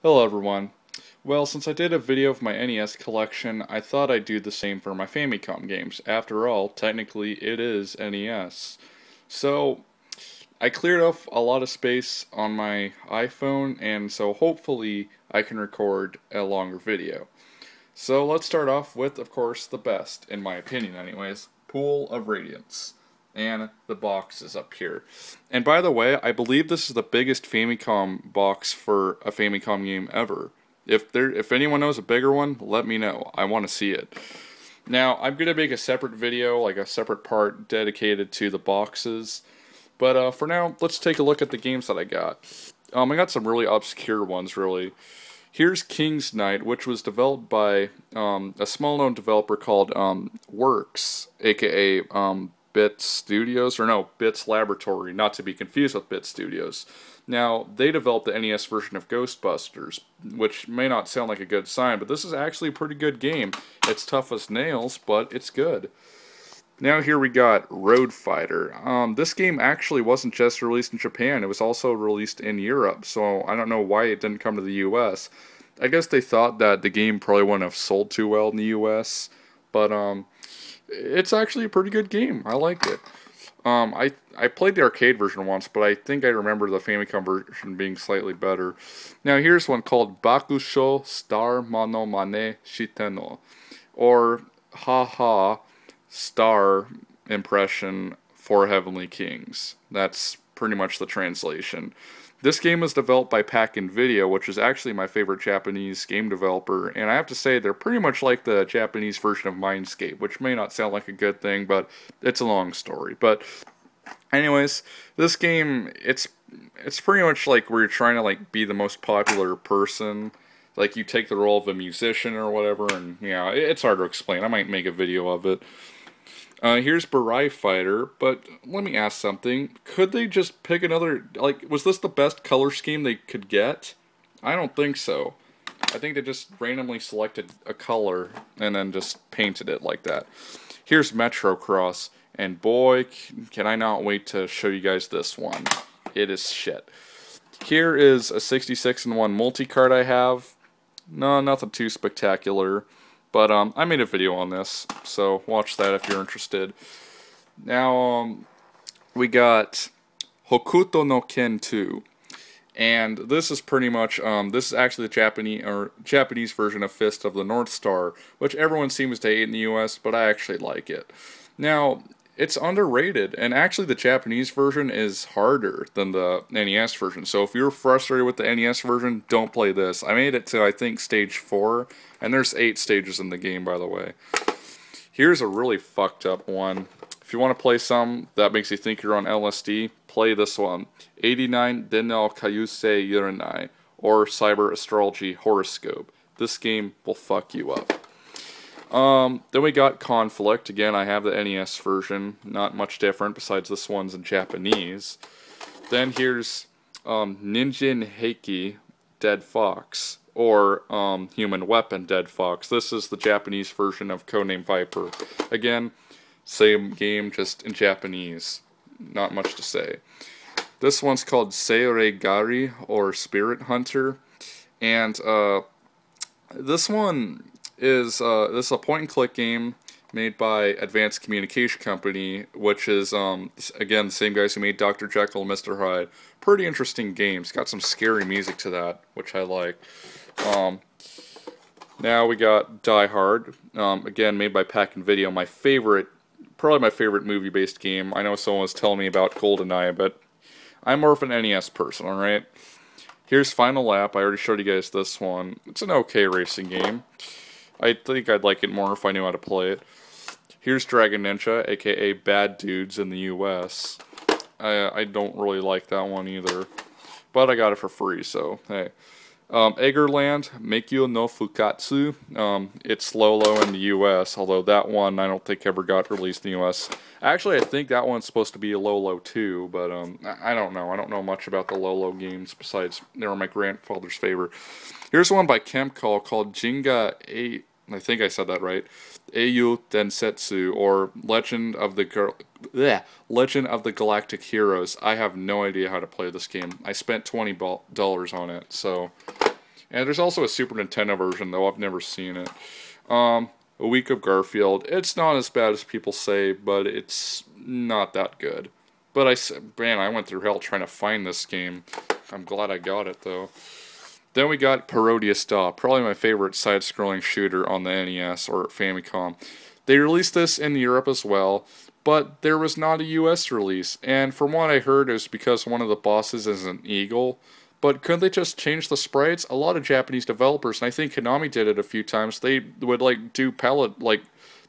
Hello everyone. Well, since I did a video of my NES collection, I thought I'd do the same for my Famicom games. After all, technically it is NES. So, I cleared off a lot of space on my iPhone, and so hopefully I can record a longer video. So let's start off with, of course, the best, in my opinion anyways, Pool of Radiance. And the box is up here. And by the way, I believe this is the biggest Famicom box for a Famicom game ever. If anyone knows a bigger one, let me know. I want to see it. Now, I'm going to make a separate video, like a separate part dedicated to the boxes. But for now, let's take a look at the games that I got. I got some really obscure ones, really. Here's King's Knight, which was developed by a small-known developer called Works, aka Bit Studios, or no, Bits Laboratory, not to be confused with Bit Studios. Now, they developed the NES version of Ghostbusters, which may not sound like a good sign, but this is actually a pretty good game. It's tough as nails, but it's good. Now here we got Road Fighter. This game actually wasn't just released in Japan, it was also released in Europe, so I don't know why it didn't come to the US. I guess they thought that the game probably wouldn't have sold too well in the US, but it's actually a pretty good game. I liked it. I played the arcade version once, but I think I remember the Famicom version being slightly better. Now here's one called Bakusho Star Mano Mane Shiteno, or Haha Star Impression for Heavenly Kings. That's pretty much the translation. This game was developed by Pack-In Video, which is actually my favorite Japanese game developer, and I have to say they're pretty much like the Japanese version of Mindscape, which may not sound like a good thing, but it's a long story. But anyways, this game, it's pretty much like where you're trying to like be the most popular person. Like you take the role of a musician or whatever, and yeah, it's hard to explain. I might make a video of it. Here's Burai Fighter, but let me ask something. Could they just pick another, like, was this the best color scheme they could get? I don't think so. I think they just randomly selected a color and then just painted it like that. Here's Metro Cross, and boy, can I not wait to show you guys this one. It is shit. Here is a 66-in-1 multi-card I have. No, nothing too spectacular. But I made a video on this, so watch that if you're interested. Now, we got Hokuto no Ken 2. And this is pretty much, this is actually the Japanese version of Fist of the North Star, which everyone seems to hate in the US, but I actually like it. Now, it's underrated, and actually the Japanese version is harder than the NES version, so if you're frustrated with the NES version, don't play this. I made it to, I think, stage 4, and there's 8 stages in the game, by the way. Here's a really fucked up one. If you want to play some that makes you think you're on LSD, play this one. 89 Denno Kayusei Yuranai, or Cyber Astrology Horoscope. This game will fuck you up. Then we got Conflict. Again, I have the NES version. Not much different, besides this one's in Japanese. Then here's Ninjin Heiki Dead Fox, or Human Weapon Dead Fox. This is the Japanese version of Codename Viper. Again, same game, just in Japanese. Not much to say. This one's called Seiregari, or Spirit Hunter. And this one is this is a point-and-click game made by Advanced Communication Company, which is, again, the same guys who made Dr. Jekyll and Mr. Hyde. Pretty interesting game. It's got some scary music to that, which I like. Now we got Die Hard, again, made by Pack-In Video. My favorite, probably my favorite movie-based game. I know someone was telling me about GoldenEye, but I'm more of an NES person, alright? Here's Final Lap. I already showed you guys this one. It's an okay racing game. I think I'd like it more if I knew how to play it. Here's Dragon Ninja, aka Bad Dudes in the US. I don't really like that one either. But I got it for free, so hey. Eggerland, Meikyo no Fukatsu. It's Lolo in the US, although that one I don't think ever got released in the US. Actually, I think that one's supposed to be a Lolo too, but I don't know. I don't know much about the Lolo games, besides they were my grandfather's favorite. Here's one by Chemcall called Jinga 8. I think I said that right. Eiyu Densetsu, or Legend of the Galactic Heroes. I have no idea how to play this game. I spent $20 on it, so And there's also a Super Nintendo version, though I've never seen it. A Week of Garfield. It's not as bad as people say, but it's not that good. But I went through hell trying to find this game. I'm glad I got it, though. Then we got Parodia Stop, probably my favorite side-scrolling shooter on the NES or Famicom. They released this in Europe as well, but there was not a US release, and from what I heard it was because one of the bosses is an eagle. But couldn't they just change the sprites? A lot of Japanese developers, and I think Konami did it a few times, they would do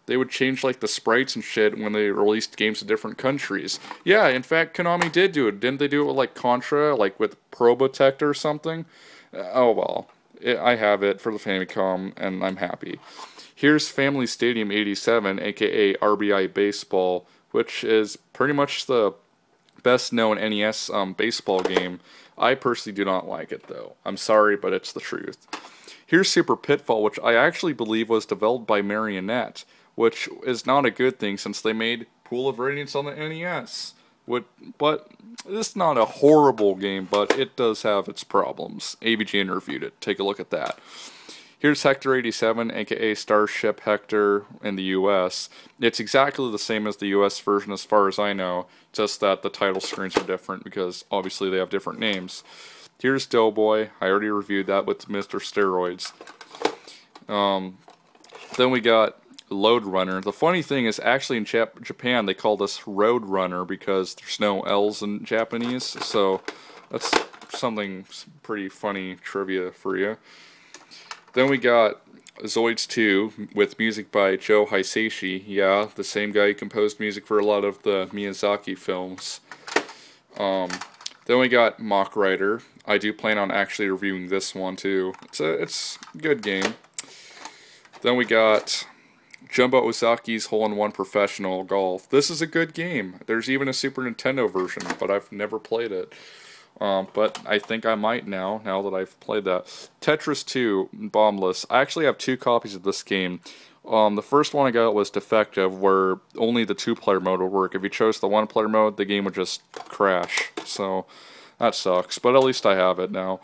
they would change the sprites and shit when they released games in different countries. Yeah, in fact Konami did do it. Didn't they do it with Contra, with Probotect or something? Oh well, I have it for the Famicom, and I'm happy. Here's Family Stadium 87, aka RBI Baseball, which is pretty much the best known NES baseball game. I personally do not like it, though. I'm sorry, but it's the truth. Here's Super Pitfall, which I actually believe was developed by Marionette, which is not a good thing since they made Pool of Radiance on the NES. But it's not a horrible game, but it does have its problems. AVG interviewed it. Take a look at that. Here's Hector 87, aka Starship Hector in the US. It's exactly the same as the US version as far as I know, just that the title screens are different because obviously they have different names. Here's Doughboy. I already reviewed that with Mr. Steroids. Then we got Load Runner. The funny thing is, actually in Japan they call this Road Runner because there's no L's in Japanese, so that's something pretty funny trivia for you. Then we got Zoids 2 with music by Joe Hisaishi. Yeah, the same guy who composed music for a lot of the Miyazaki films. Then we got Mock Rider. I do plan on actually reviewing this one too. It's a good game. Then we got Jumbo Ozaki's Hole-in-One Professional Golf. This is a good game. There's even a Super Nintendo version, but I've never played it. But I think I might now that I've played that. Tetris 2, Bombless. I actually have 2 copies of this game. The first one I got was defective, where only the 2-player mode would work. If you chose the 1-player mode, the game would just crash. So, that sucks. But at least I have it now.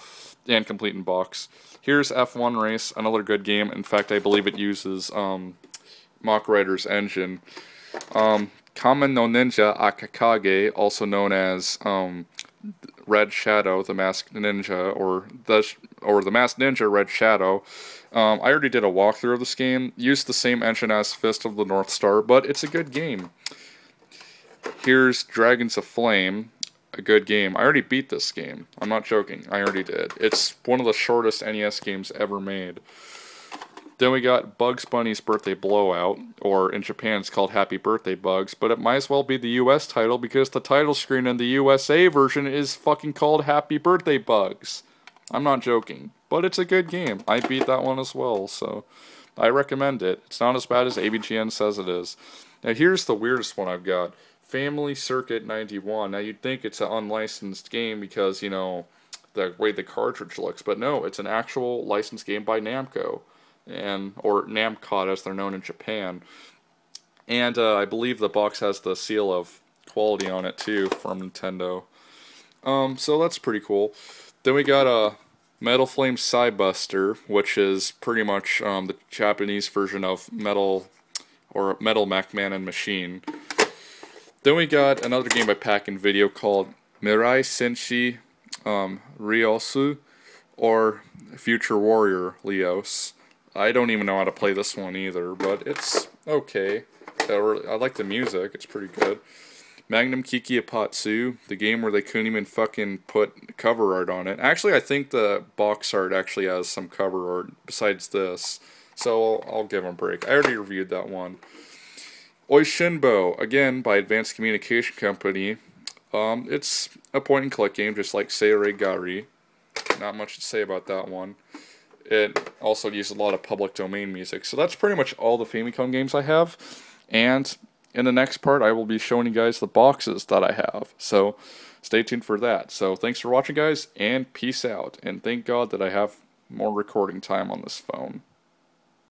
And complete in box. Here's F1 Race, another good game. In fact, I believe it uses Mock Rider's engine. Kamen no Ninja Akakage, also known as Red Shadow, the Masked Ninja, or the Masked Ninja Red Shadow. I already did a walkthrough of this game. Used the same engine as Fist of the North Star, but it's a good game. Here's Dragons of Flame, a good game. I already beat this game. I'm not joking. I already did. It's one of the shortest NES games ever made. Then we got Bugs Bunny's Birthday Blowout, or in Japan it's called Happy Birthday Bugs, but it might as well be the US title because the title screen in the USA version is fucking called Happy Birthday Bugs. I'm not joking, but it's a good game. I beat that one as well, so I recommend it. It's not as bad as ABGN says it is. Now here's the weirdest one I've got. Family Circuit 91. Now you'd think it's an unlicensed game because, you know, the way the cartridge looks, but no, it's an actual licensed game by Namco. Or Namcot as they're known in Japan. And I believe the box has the seal of quality on it too from Nintendo. So that's pretty cool. Then we got a Metal Flame Psybuster, which is pretty much the Japanese version of Metal MacMan and Machine. Then we got another game by Pack-In Video called Mirai Senshi Ryosu, or Future Warrior Leos. I don't even know how to play this one either, but it's okay. I like the music, it's pretty good. Magnum Kiki Apatsu, the game where they couldn't even fucking put cover art on it. Actually, I think the box art actually has some cover art besides this, so I'll give them a break. I already reviewed that one. Oishinbo, again, by Advanced Communication Company. It's a point-and-click game, just like Seirei Gari. Not much to say about that one. It also uses a lot of public domain music. So that's pretty much all the Famicom games I have. And in the next part, I will be showing you guys the boxes that I have. So stay tuned for that. So thanks for watching, guys, and peace out. And thank God that I have more recording time on this phone.